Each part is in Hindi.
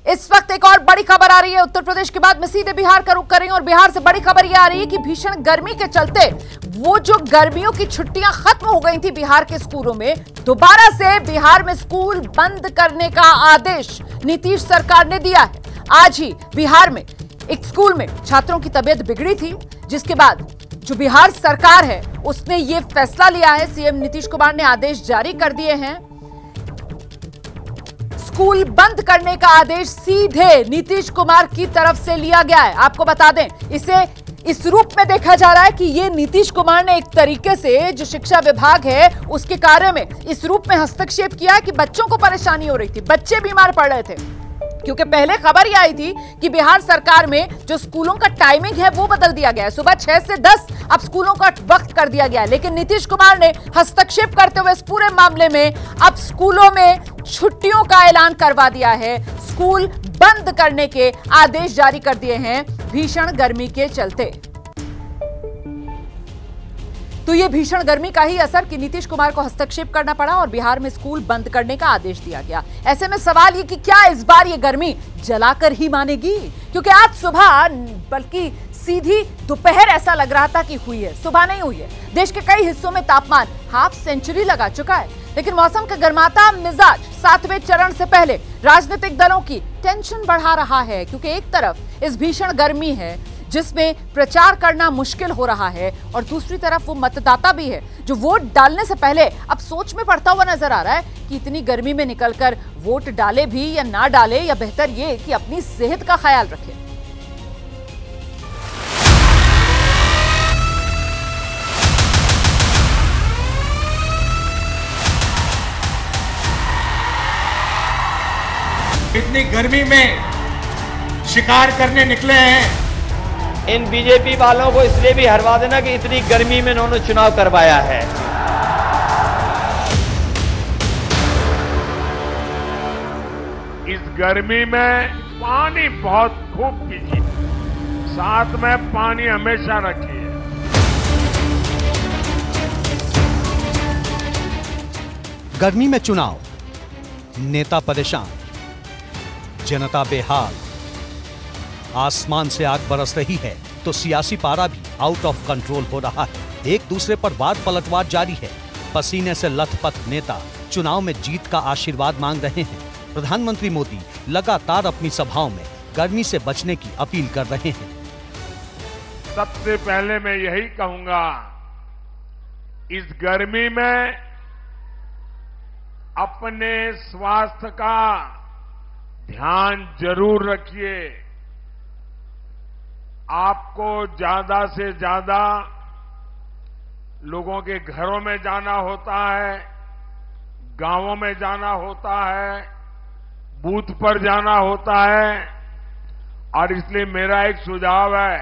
इस वक्त एक और बड़ी खबर आ रही है। उत्तर प्रदेश के बाद मैं सीधे बिहार का रुख कर रही हूं और बिहार से बड़ी खबर यह आ रही है कि भीषण गर्मी के चलते वो जो गर्मियों की छुट्टियां खत्म हो गई थी बिहार के स्कूलों में, दोबारा से बिहार में स्कूल बंद करने का आदेश नीतीश सरकार ने दिया है। आज ही बिहार में एक स्कूल में छात्रों की तबीयत बिगड़ी थी, जिसके बाद जो बिहार सरकार है उसने ये फैसला लिया है। सीएम नीतीश कुमार ने आदेश जारी कर दिए हैं। स्कूल बंद करने का आदेश सीधे नीतीश कुमार की तरफ से लिया गया है। आपको बता दें, इसे इस रूप में देखा जा रहा है कि ये नीतीश कुमार ने एक तरीके से जो शिक्षा विभाग है उसके कार्य में इस रूप में हस्तक्षेप किया है कि बच्चों को परेशानी हो रही थी, बच्चे बीमार पड़ रहे थे। क्योंकि पहले खबर यह आई थी कि बिहार सरकार में जो स्कूलों का टाइमिंग है वो बदल दिया गया है, सुबह 6 से 10 अब स्कूलों का वक्त कर दिया गया है। लेकिन नीतीश कुमार ने हस्तक्षेप करते हुए इस पूरे मामले में अब स्कूलों में छुट्टियों का ऐलान करवा दिया है, स्कूल बंद करने के आदेश जारी कर दिए हैं भीषण गर्मी के चलते। तो ये भीषण गर्मी का ही असर कि नीतीश कुमार को हस्तक्षेप करना पड़ा और बिहार में स्कूल बंद करने का आदेश दिया गया। ऐसे में सवाल ये कि क्या इस बार ये गर्मी जलाकर ही मानेगी? क्योंकि आज सुबह बल्कि सीधी दोपहर ऐसा लग रहा था कि हुई है, सुबह नहीं हुई है। देश के कई हिस्सों में तापमान हाफ सेंचुरी लगा चुका है, लेकिन मौसम का गर्माता मिजाज 7वें चरण से पहले राजनीतिक दलों की टेंशन बढ़ा रहा है। क्योंकि एक तरफ इस भीषण गर्मी है जिसमें प्रचार करना मुश्किल हो रहा है और दूसरी तरफ वो मतदाता भी है जो वोट डालने से पहले अब सोच में पड़ता हुआ नजर आ रहा है कि इतनी गर्मी में निकलकर वोट डाले भी या ना डाले, या बेहतर ये कि अपनी सेहत का ख्याल रखे। इतनी गर्मी में शिकार करने निकले हैं। इन बीजेपी वालों को इसलिए भी हरवा देना कि इतनी गर्मी में इन्होंने चुनाव करवाया है। इस गर्मी में पानी बहुत खूब पीजिए, साथ में पानी हमेशा रखिए। गर्मी में चुनाव, नेता परेशान, जनता बेहाल, आसमान से आग बरस रही है तो सियासी पारा भी आउट ऑफ कंट्रोल हो रहा है। एक दूसरे पर वार पलटवार जारी है। पसीने से लथपथ नेता चुनाव में जीत का आशीर्वाद मांग रहे हैं। प्रधानमंत्री मोदी लगातार अपनी सभाओं में गर्मी से बचने की अपील कर रहे हैं। सबसे पहले मैं यही कहूंगा, इस गर्मी में अपने स्वास्थ्य का ध्यान जरूर रखिए। आपको ज्यादा से ज्यादा लोगों के घरों में जाना होता है, गांवों में जाना होता है, बूथ पर जाना होता है, और इसलिए मेरा एक सुझाव है,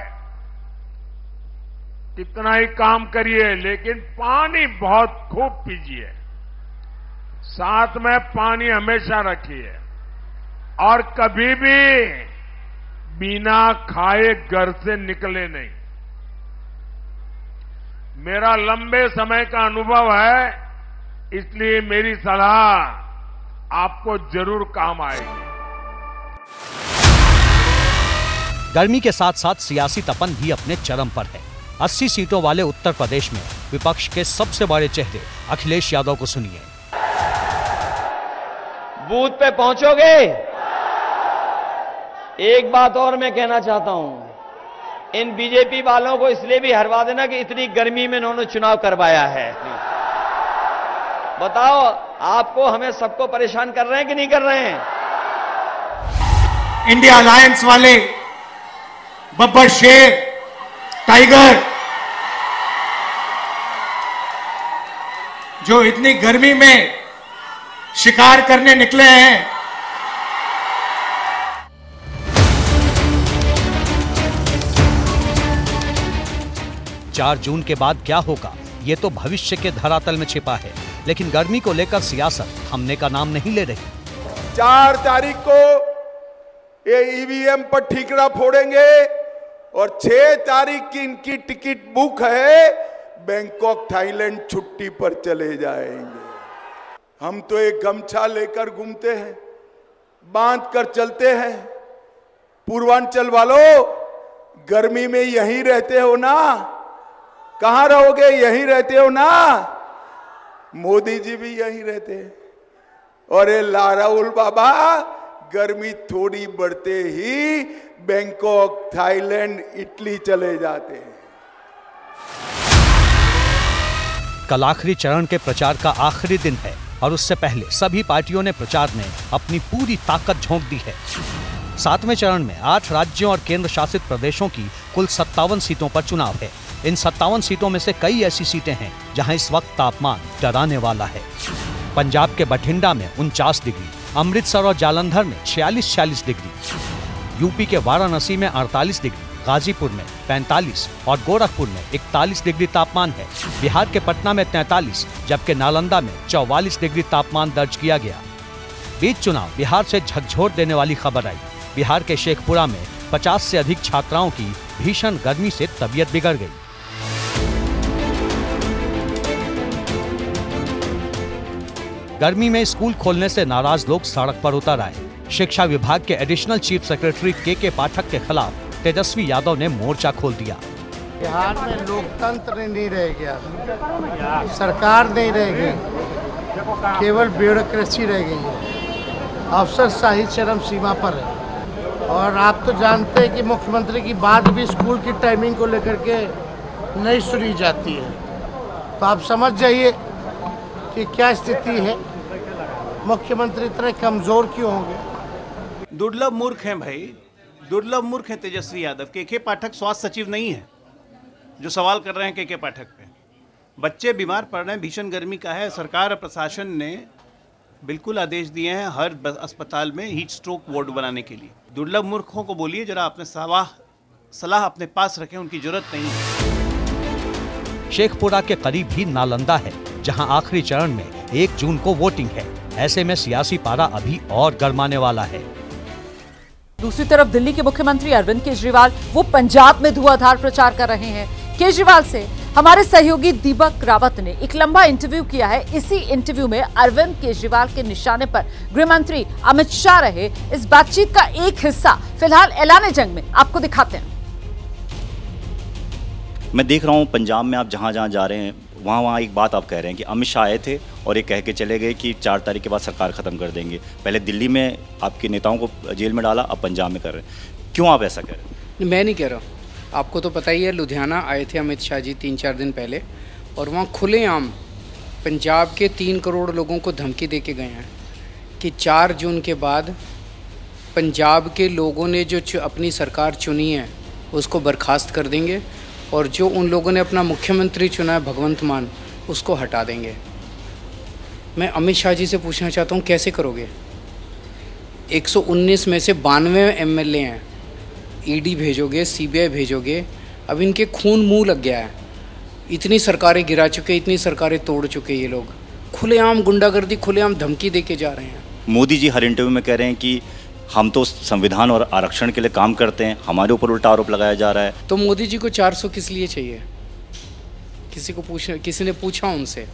कितना ही काम करिए लेकिन पानी बहुत खूब पीजिए, साथ में पानी हमेशा रखिए और कभी भी बिना खाए घर से निकले नहीं। मेरा लंबे समय का अनुभव है, इसलिए मेरी सलाह आपको जरूर काम आएगी। गर्मी के साथ साथ सियासी तपन भी अपने चरम पर है। 80 सीटों वाले उत्तर प्रदेश में विपक्ष के सबसे बड़े चेहरे अखिलेश यादव को सुनिए। बूथ पे पहुंचोगे? एक बात और मैं कहना चाहता हूं, इन बीजेपी वालों को इसलिए भी हरवा देना कि इतनी गर्मी में इन्होंने चुनाव करवाया है। बताओ, आपको हमें सबको परेशान कर रहे हैं कि नहीं कर रहे हैं? इंडिया अलायंस वाले बब्बर शेर, टाइगर, जो इतनी गर्मी में शिकार करने निकले हैं, 4 जून के बाद क्या होगा ये तो भविष्य के धरातल में छिपा है, लेकिन गर्मी को लेकर सियासत थमने का नाम नहीं ले रही। 4 तारीख को ये ईवीएम पर ठीकरा फोड़ेंगे और 6 तारीख की इनकी टिकट बुक है, बैंकॉक थाईलैंड छुट्टी पर चले जाएंगे। हम तो एक गमछा लेकर घूमते हैं, बांध कर चलते हैं। पूर्वांचल वालों, गर्मी में यहीं रहते हो ना? कहां रहोगे? यहीं रहते हो ना? मोदी जी भी यहीं रहते हैं। और ये राहुल बाबा गर्मी थोड़ी बढ़ते ही बैंकॉक, थाईलैंड, इटली चले जाते हैं। कल आखिरी चरण के प्रचार का आखिरी दिन है और उससे पहले सभी पार्टियों ने प्रचार में अपनी पूरी ताकत झोंक दी है। 7वें चरण में 8 राज्यों और केंद्र शासित प्रदेशों की कुल 57 सीटों पर चुनाव है। इन 57 सीटों में से कई ऐसी सीटें हैं जहां इस वक्त तापमान डराने वाला है। पंजाब के बठिंडा में 49 डिग्री, अमृतसर और जालंधर में 46 डिग्री, यूपी के वाराणसी में 48 डिग्री, गाजीपुर में 45 और गोरखपुर में 41 डिग्री तापमान है। बिहार के पटना में 43 जबकि नालंदा में 44 डिग्री तापमान दर्ज किया गया। बीच चुनाव बिहार से झकझोर देने वाली खबर आई। बिहार के शेखपुरा में 50 से अधिक छात्राओं की भीषण गर्मी से तबीयत बिगड़ गई। गर्मी में स्कूल खोलने से नाराज लोग सड़क पर उतर आए। शिक्षा विभाग के एडिशनल चीफ सेक्रेटरी के पाठक के खिलाफ तेजस्वी यादव ने मोर्चा खोल दिया। बिहार में लोकतंत्र नहीं रह गया, सरकार नहीं रह गई, केवल ब्यूरोक्रेसी रह गई है। अफसरशाही चरम सीमा पर है। और आप तो जानते हैं कि मुख्यमंत्री की बात भी स्कूल की टाइमिंग को लेकर के नहीं सुनी जाती है। तो आप समझ जाइए कि क्या स्थिति है। मुख्यमंत्री इतने कमजोर क्यों होंगे? दुर्लभ मूर्ख हैं भाई, दुर्लभ मूर्ख है तेजस्वी यादव। के पाठक स्वास्थ्य सचिव नहीं है जो सवाल कर रहे हैं के पाठक पे। बच्चे बीमार पड़ रहे हैं, भीषण गर्मी का है। सरकार और प्रशासन ने बिल्कुल आदेश दिए हैं हर अस्पताल में हीट स्ट्रोक वार्ड बनाने के लिए। दुर्लभ मूर्खों को बोलिए जरा अपने सलाह अपने पास रखें, उनकी जरूरत नहीं है। शेखपुरा के करीब ही नालंदा है जहां आखिरी चरण में 1 जून को वोटिंग है। ऐसे में सियासी पारा अभी और गर्माने वाला है। दूसरी तरफ दिल्ली के मुख्यमंत्री अरविंद केजरीवाल वो पंजाब में धुआंधार प्रचार कर रहे हैं। केजरीवाल से हमारे सहयोगी दीपक रावत ने एक लंबा इंटरव्यू किया है। इसी इंटरव्यू में अरविंद केजरीवाल के निशाने पर गृह मंत्री अमित शाह रहे। इस बातचीत का एक हिस्सा फिलहाल ऐलान जंग में आपको दिखाते हैं। मैं देख रहा हूं पंजाब में आप जहां जहां जा रहे हैं वहाँ एक बात आप कह रहे हैं कि अमित शाह आए थे और ये कह के चले गए कि 4 तारीख के बाद सरकार खत्म कर देंगे। पहले दिल्ली में आपके नेताओं को जेल में डाला, अब पंजाब में कर रहे हैं। क्यों आप ऐसा कह रहे हैं? मैं नहीं कह रहा, आपको तो पता ही है। लुधियाना आए थे अमित शाह जी 3-4 दिन पहले और वहाँ खुलेआम पंजाब के 3 करोड़ लोगों को धमकी दे के गए हैं कि 4 जून के बाद पंजाब के लोगों ने जो अपनी सरकार चुनी है उसको बर्खास्त कर देंगे और जो उन लोगों ने अपना मुख्यमंत्री चुना है भगवंत मान, उसको हटा देंगे। मैं अमित शाह जी से पूछना चाहता हूँ कैसे करोगे? 119 में से 92 एमएलए हैं, ईडी भेजोगे, सीबीआई भेजोगे, अब इनके खून मुंह लग गया है। इतनी सरकारें गिरा चुके, इतनी सरकारें तोड़ चुके ये लोग। खुलेआम गुंडागर्दी, खुलेआम धमकी दे के जा रहे हैं। मोदी जी हर इंटरव्यू में कह रहे हैं कि हम तो संविधान और आरक्षण के लिए काम करते हैं, हमारे ऊपर उल्टा आरोप लगाया जा रहा है। तो मोदी जी को 400 किस लिए चाहिए? किसी ने पूछा उनसे,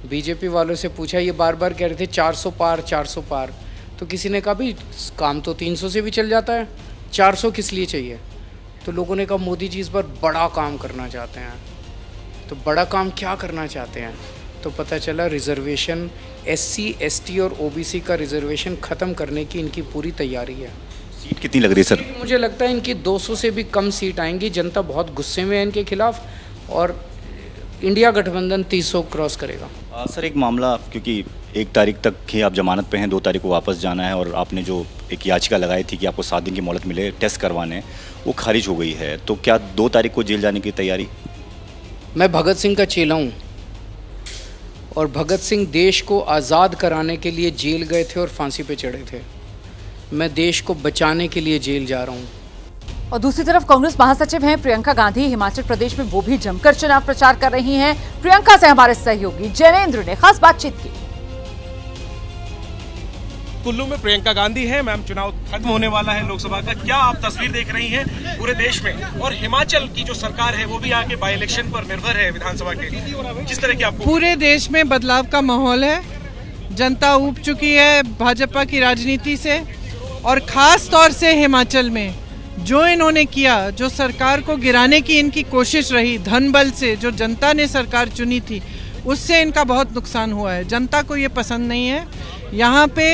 बीजेपी वालों से पूछा, ये बार बार कह रहे थे 400 पार 400 पार। तो किसी ने कहा भी काम तो 300 से भी चल जाता है, 400 किस लिए चाहिए? तो लोगों ने कहा मोदी जी इस बार बड़ा काम करना चाहते हैं। तो बड़ा काम क्या करना चाहते हैं? तो पता चला रिजर्वेशन, SC, ST और OBC का रिजर्वेशन ख़त्म करने की इनकी पूरी तैयारी है। सीट कितनी लग रही है सर? मुझे लगता है इनकी 200 से भी कम सीट आएंगी। जनता बहुत गुस्से में है इनके खिलाफ और इंडिया गठबंधन 300 क्रॉस करेगा। सर एक मामला, क्योंकि 1 तारीख तक ही आप जमानत पे हैं, 2 तारीख को वापस जाना है और आपने जो एक याचिका लगाई थी कि आपको 7 दिन की मोहलत मिले टेस्ट करवाने, वो खारिज हो गई है। तो क्या 2 तारीख को जेल जाने की तैयारी? मैं भगत सिंह का चेला हूँ और भगत सिंह देश को आज़ाद कराने के लिए जेल गए थे और फांसी पे चढ़े थे। मैं देश को बचाने के लिए जेल जा रहा हूँ। और दूसरी तरफ कांग्रेस महासचिव हैं प्रियंका गांधी। हिमाचल प्रदेश में वो भी जमकर चुनाव प्रचार कर रही हैं। प्रियंका से हमारे सहयोगी जैनेंद्र ने खास बातचीत की। कुल्लू में प्रियंका गांधी है। मैम, चुनाव खत्म होने वाला है लोकसभा का, क्या आप तस्वीर देख रही हैं पूरे देश में? और हिमाचल की जो सरकार है वो भी आके बाई इलेक्शन पर निर्भर है विधानसभा के, जिस तरह की आपको पूरे देश में बदलाव का माहौल है। जनता ऊब चुकी है भाजपा की राजनीति से, और ख़ास तौर से हिमाचल में जो इन्होंने किया, जो सरकार को गिराने की इनकी कोशिश रही धन बल से, जो जनता ने सरकार चुनी थी, उससे इनका बहुत नुकसान हुआ है। जनता को ये पसंद नहीं है। यहाँ पे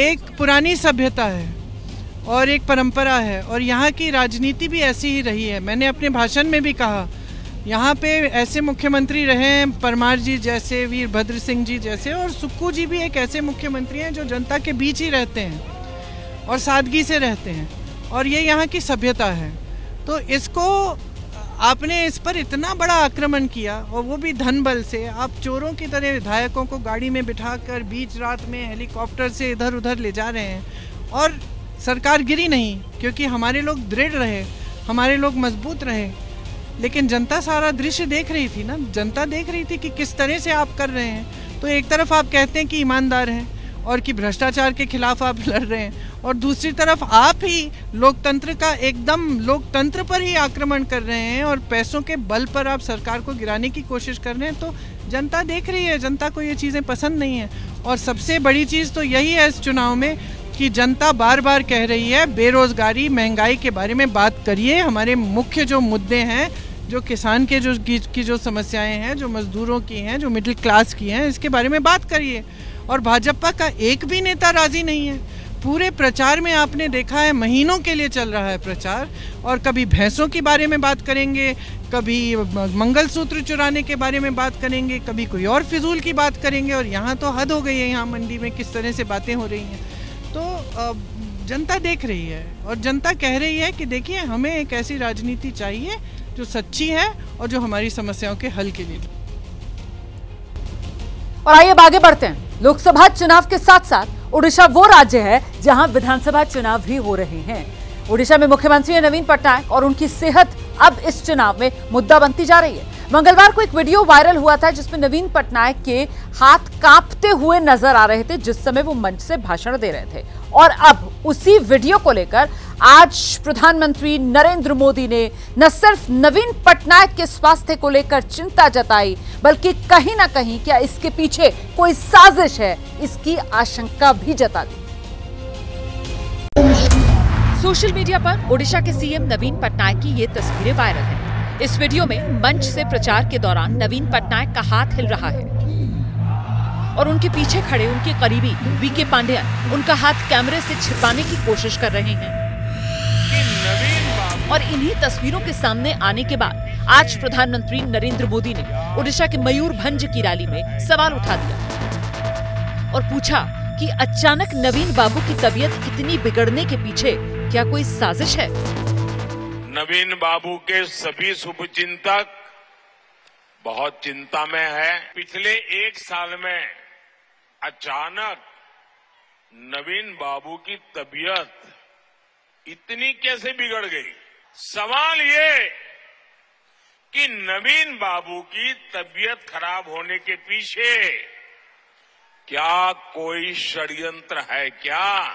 एक पुरानी सभ्यता है और एक परंपरा है, और यहाँ की राजनीति भी ऐसी ही रही है। मैंने अपने भाषण में भी कहा, यहाँ पे ऐसे मुख्यमंत्री रहे हैं, परमार जी जैसे, वीरभद्र सिंह जी जैसे, और सुक्खू जी भी एक ऐसे मुख्यमंत्री हैं जो जनता के बीच ही रहते हैं और सादगी से रहते हैं, और ये यहाँ की सभ्यता है। तो इसको आपने इस पर इतना बड़ा आक्रमण किया, और वो भी धन बल से। आप चोरों की तरह विधायकों को गाड़ी में बिठाकर बीच रात में हेलीकॉप्टर से इधर उधर ले जा रहे हैं, और सरकार गिरी नहीं, क्योंकि हमारे लोग दृढ़ रहे, हमारे लोग मजबूत रहे। लेकिन जनता सारा दृश्य देख रही थी ना, जनता देख रही थी कि किस तरह से आप कर रहे हैं। तो एक तरफ आप कहते हैं कि ईमानदार हैं और कि भ्रष्टाचार के खिलाफ आप लड़ रहे हैं, और दूसरी तरफ आप ही लोकतंत्र का एकदम लोकतंत्र पर ही आक्रमण कर रहे हैं और पैसों के बल पर आप सरकार को गिराने की कोशिश कर रहे हैं। तो जनता देख रही है, जनता को ये चीज़ें पसंद नहीं है। और सबसे बड़ी चीज़ तो यही है इस चुनाव में कि जनता बार बार कह रही है बेरोजगारी, महंगाई के बारे में बात करिए। हमारे मुख्य जो मुद्दे हैं, जो किसान के जो समस्याएं हैं, जो मजदूरों की हैं, जो मिडिल क्लास की हैं, इसके बारे में बात करिए। और भाजपा का एक भी नेता राजी नहीं है। पूरे प्रचार में आपने देखा है, महीनों के लिए चल रहा है प्रचार, और कभी भैंसों के बारे में बात करेंगे, कभी मंगलसूत्र चुराने के बारे में बात करेंगे, कभी कोई और फिजूल की बात करेंगे। और यहाँ तो हद हो गई है, यहाँ मंडी में किस तरह से बातें हो रही हैं। तो जनता देख रही है, और जनता कह रही है कि देखिए, हमें एक ऐसी राजनीति चाहिए जो सच्ची है और जो हमारी समस्याओं के हल के लिए। और आइए अब आगे बढ़ते हैं। लोकसभा चुनाव के साथ साथ उड़ीसा वो राज्य है जहां विधानसभा चुनाव भी हो रहे हैं। उड़ीसा में मुख्यमंत्री है नवीन पटनायक, और उनकी सेहत अब इस चुनाव में मुद्दा बनती जा रही है। मंगलवार को एक वीडियो वायरल हुआ था जिसमें नवीन पटनायक के हाथ कांपते हुए नजर आ रहे थे जिस समय वो मंच से भाषण दे रहे थे। और अब उसी वीडियो को लेकर आज प्रधानमंत्री नरेंद्र मोदी ने न सिर्फ नवीन पटनायक के स्वास्थ्य को लेकर चिंता जताई, बल्कि कहीं ना कहीं क्या इसके पीछे कोई साजिश है, इसकी आशंका भी जता दी। सोशल मीडिया पर ओडिशा के सीएम नवीन पटनायक की ये तस्वीरें वायरल हैं। इस वीडियो में मंच से प्रचार के दौरान नवीन पटनायक का हाथ हिल रहा है और उनके पीछे खड़े उनके करीबी वीके पांडेयन उनका हाथ कैमरे से छिपाने की कोशिश कर रहे हैं। और इन्हीं तस्वीरों के सामने आने के बाद आज प्रधानमंत्री नरेंद्र मोदी ने ओडिशा के मयूरभंज की रैली में सवाल उठा दिया और पूछा कि अचानक नवीन बाबू की तबीयत इतनी बिगड़ने के पीछे क्या कोई साजिश है। नवीन बाबू के सभी शुभचिंतक बहुत चिंता में है। पिछले एक साल में अचानक नवीन बाबू की तबीयत इतनी कैसे बिगड़ गई। सवाल ये कि नवीन बाबू की तबीयत खराब होने के पीछे क्या कोई षड्यंत्र है क्या।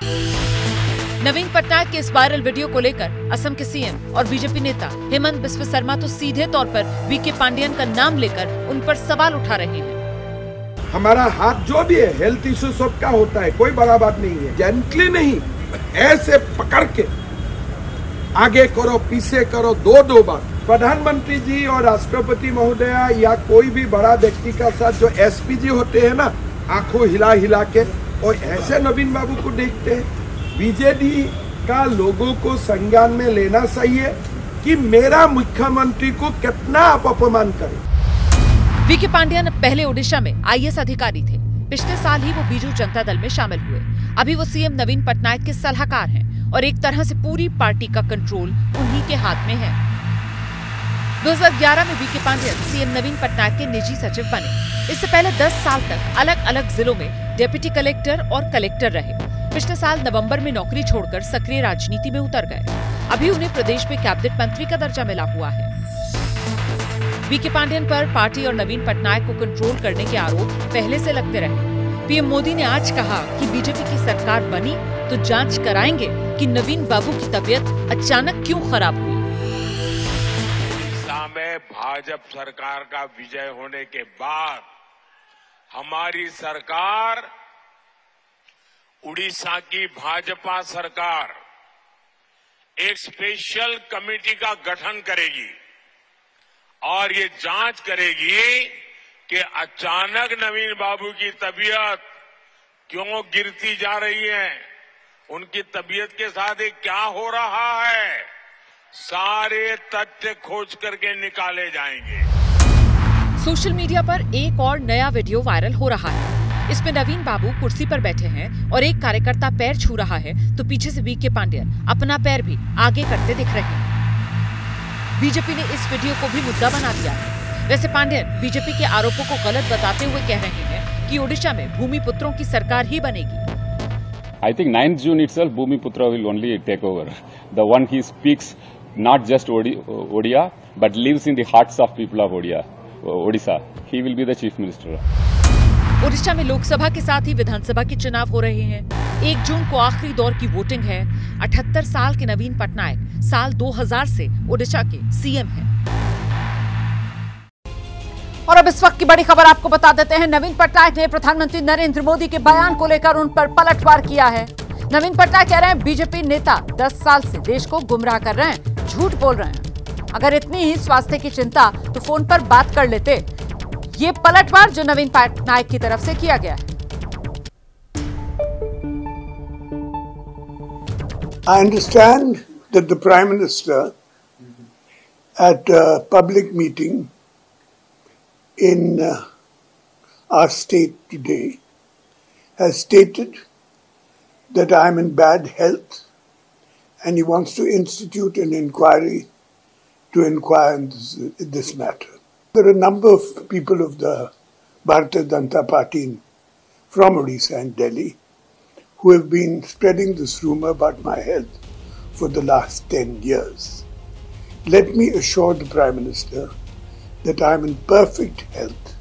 नवीन पटनायक के इस वायरल वीडियो को लेकर असम के सीएम और बीजेपी नेता हेमंत बिस्व शर्मा तो सीधे तौर पर वीके पांडेयन का नाम लेकर उन पर सवाल उठा रहे हैं। हमारा हाथ जो भी है हेल्थ इश्यू सबका होता है, कोई बड़ा बात नहीं है। जेंटली नहीं, ऐसे पकड़ के आगे करो पीछे करो, दो बार प्रधानमंत्री जी और राष्ट्रपति महोदया या कोई भी बड़ा व्यक्ति का साथ जो एसपीजी होते हैं ना, आंखों हिला के, और ऐसे नवीन बाबू को देखते हैं। बीजेडी का लोगों को संज्ञान में लेना चाहिए कि मेरा मुख्यमंत्री को कितना आप अपमान करें। वीके पांडेयन पहले ओडिशा में आईएएस अधिकारी थे। पिछले साल ही वो बीजू जनता दल में शामिल हुए। अभी वो सीएम नवीन पटनायक के सलाहकार हैं और एक तरह से पूरी पार्टी का कंट्रोल उन्हीं के हाथ में है। 2011 में वीके पांडेयन सीएम नवीन पटनायक के निजी सचिव बने। इससे पहले 10 साल तक अलग अलग जिलों में डिप्टी कलेक्टर और कलेक्टर रहे। पिछले साल नवंबर में नौकरी छोड़कर सक्रिय राजनीति में उतर गए। अभी उन्हें प्रदेश में कैबिनेट मंत्री का दर्जा मिला हुआ है। वीके पांडेयन पर पार्टी और नवीन पटनायक को कंट्रोल करने के आरोप पहले से लगते रहे। पीएम मोदी ने आज कहा कि बीजेपी की सरकार बनी तो जांच कराएंगे कि नवीन बाबू की तबीयत अचानक क्यों खराब हुई। उड़ीसा में भाजपा सरकार का विजय होने के बाद हमारी सरकार उड़ीसा की भाजपा सरकार एक स्पेशल कमेटी का गठन करेगी और ये जांच करेगी कि अचानक नवीन बाबू की तबीयत क्यों गिरती जा रही है, उनकी तबीयत के साथ ये क्या हो रहा है, सारे तथ्य खोज करके निकाले जाएंगे। सोशल मीडिया पर एक और नया वीडियो वायरल हो रहा है। इसमें नवीन बाबू कुर्सी पर बैठे हैं और एक कार्यकर्ता पैर छू रहा है तो पीछे से वीके पांडेयन अपना पैर भी आगे करते दिख रहे हैं। बीजेपी ने इस वीडियो को भी मुद्दा बना दिया है। वैसे पांडेयन बीजेपी के आरोपों को गलत बताते हुए कह रहे हैं कि ओडिशा में भूमिपुत्रों की सरकार ही बनेगी। I think 9th June itself, Bhumiputra will only take over. The one he speaks not just Odia, but lives in the hearts of people of Odisha. He will be the chief minister. Odisha में लोकसभा के साथ ही विधानसभा के चुनाव हो रहे हैं। 1 जून को आखिरी दौर की वोटिंग है। 78 साल के नवीन पटनायक साल 2000 से ओडिशा के सीएम हैं। और अब इस वक्त की बड़ी खबर आपको बता देते हैं। नवीन पटनायक ने प्रधानमंत्री नरेंद्र मोदी के बयान को लेकर उन पर पलटवार किया है। नवीन पटनायक कह रहे हैं बीजेपी नेता 10 साल से देश को गुमराह कर रहे हैं, झूठ बोल रहे हैं। अगर इतनी ही स्वास्थ्य की चिंता तो फोन पर बात कर लेते। ये पलटवार जो नवीन पटनायक की तरफ से किया गया है। I understand that the Prime Minister at a public meeting in our state today has stated that I am in bad health and he wants to institute an inquiry to inquire in this matter. There are a number of people of the Bharatiya Janata Party from Odisha and Delhi who have been spreading this rumor about my health for the last 10 years. Let me assure the Prime Minister that I am in perfect health